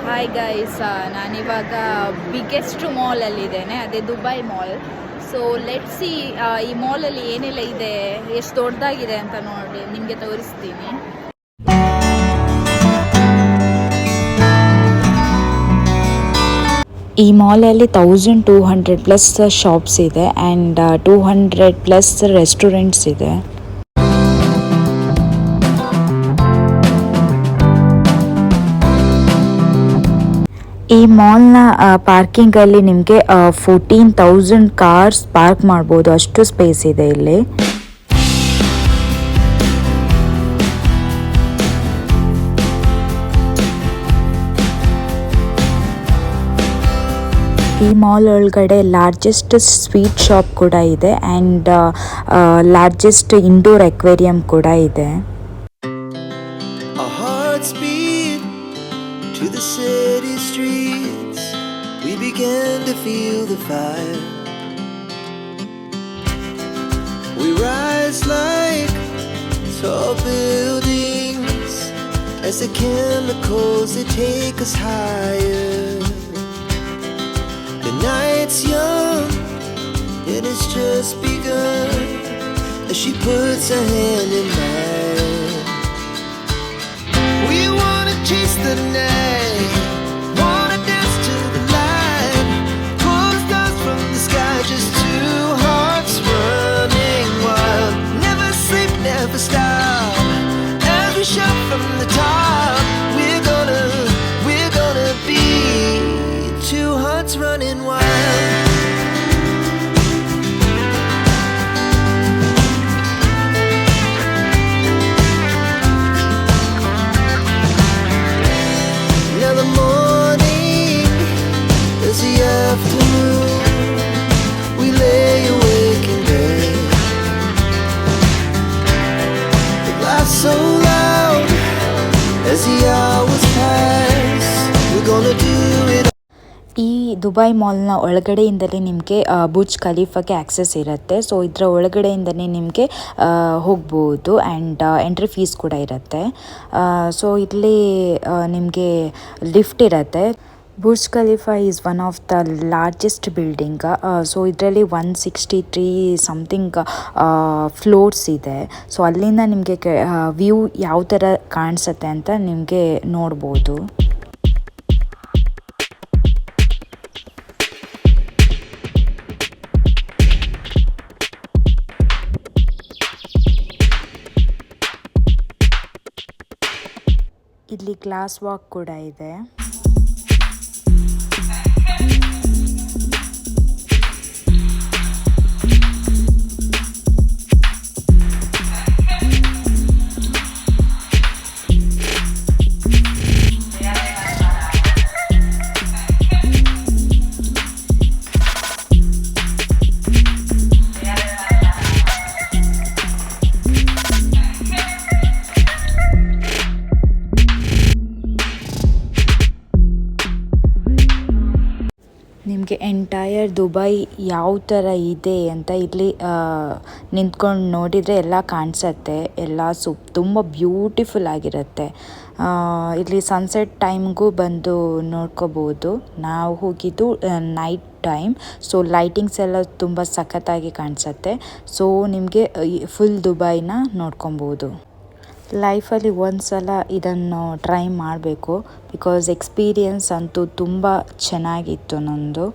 Hi guys, ನಾನಿವಾಗ biggest ಮಾಲಲ್ಲಿದ್ದೇನೆ, ಅದೇ Dubai mall. So let see ಈ ಮಾಲಲ್ಲಿ ಏನೆಲ್ಲ ಇದೆ, ಎಷ್ಟು ದೊಡ್ಡದಾಗಿದೆ ಅಂತ ನೋಡಿ ನಿಮಗೆ ತೋರಿಸ್ತೀನಿ. ಈ ಮಾಲಲ್ಲಿ 1200+ ಶಾಪ್ಸ್ ಇದೆ ಆ್ಯಂಡ್ 200+ ರೆಸ್ಟೋರೆಂಟ್ಸ್ ಇದೆ. ಈ ಮಾಲ್ನ ಪಾರ್ಕಿಂಗಲ್ಲಿ ನಿಮಗೆ 14,000 ಕಾರ್ಸ್ ಪಾರ್ಕ್ ಮಾಡ್ಬೋದು, ಅಷ್ಟು ಸ್ಪೇಸ್ ಇದೆ ಇಲ್ಲಿ. ಈ ಮಾಲ್ ಒಳಗಡೆ ಲಾರ್ಜೆಸ್ಟ್ ಸ್ವೀಟ್ ಶಾಪ್ ಕೂಡ ಇದೆ ಆ್ಯಂಡ್ ಲಾರ್ಜೆಸ್ಟ್ ಇಂಡೋರ್ ಅಕ್ವೇರಿಯಂ ಕೂಡ ಇದೆ. To the city streets, we began to feel the fire. We rise like tall buildings as the chemicals they take us higher. The night's young and it's just begun as she puts her hand in mine. We wanna chase the night, wanna dance to the light, pull the stars from the sky, just two hearts running wild. Never sleep, never stop, as we shout from the top. We're gonna be two hearts running wild. So loud as the hours pass, we're gonna do it. ಈ Dubai ಮಾಲ್ನ ಒಳಗಡೆಯಿಂದಲೇ ನಿಮಗೆ Burj ಖಲೀಫಾಗೆ access ಇರುತ್ತೆ. So ಇದರ ಒಳಗಡೆಯಿಂದನೇ ನಿಮಗೆ ಹೋಗ್ಬೋದು and entry fees ಕೂಡ ಇರುತ್ತೆ. So ಇಲ್ಲಿ ನಿಮಗೆ ಲಿಫ್ಟ್ ಇರುತ್ತೆ. Burj Khalifa is one of the largest building. So ಇದರಲ್ಲಿ 163 ಸಮಥಿಂಗ್ ಫ್ಲೋರ್ಸ್ ಇದೆ. ಸೊ ಅಲ್ಲಿಂದ ನಿಮಗೆ ವ್ಯೂ ಯಾವ ಥರ ಕಾಣಿಸುತ್ತೆ ಅಂತ ನಿಮಗೆ ನೋಡ್ಬೋದು. ಇಲ್ಲಿ ಗ್ಲಾಸ್ ವಾಕ್ ಕೂಡ ಇದೆ. ನಿಮಗೆ ಎಂಟೈರ್ ದುಬೈ ಯಾವ ಥರ ಇದೆ ಅಂತ ಇಲ್ಲಿ ನಿಂತ್ಕೊಂಡು ನೋಡಿದರೆ ಎಲ್ಲ ಕಾಣಿಸತ್ತೆ. ಎಲ್ಲ ತುಂಬ ಬ್ಯೂಟಿಫುಲ್ ಆಗಿರುತ್ತೆ. ಇಲ್ಲಿ ಸನ್ಸೆಟ್ ಟೈಮ್ಗೂ ಬಂದು ನೋಡ್ಕೋಬೋದು. ನಾವು ಹೋಗಿದ್ದು ನೈಟ್ ಟೈಮ್, ಸೊ ಲೈಟಿಂಗ್ಸ್ ಎಲ್ಲ ತುಂಬ ಸಖತ್ತಾಗಿ ಕಾಣಿಸತ್ತೆ. ಸೊ ನಿಮಗೆ ಫುಲ್ ದುಬೈನ ನೋಡ್ಕೊಬೋದು. ಲೈಫಲ್ಲಿ ಒಂದು ಸಲ ಇದನ್ನು ಟ್ರೈ ಮಾಡಬೇಕು, ಬಿಕಾಸ್ ಎಕ್ಸ್ಪೀರಿಯನ್ಸ್ ಅಂತೂ ತುಂಬ ಚೆನ್ನಾಗಿತ್ತು ನಂದು.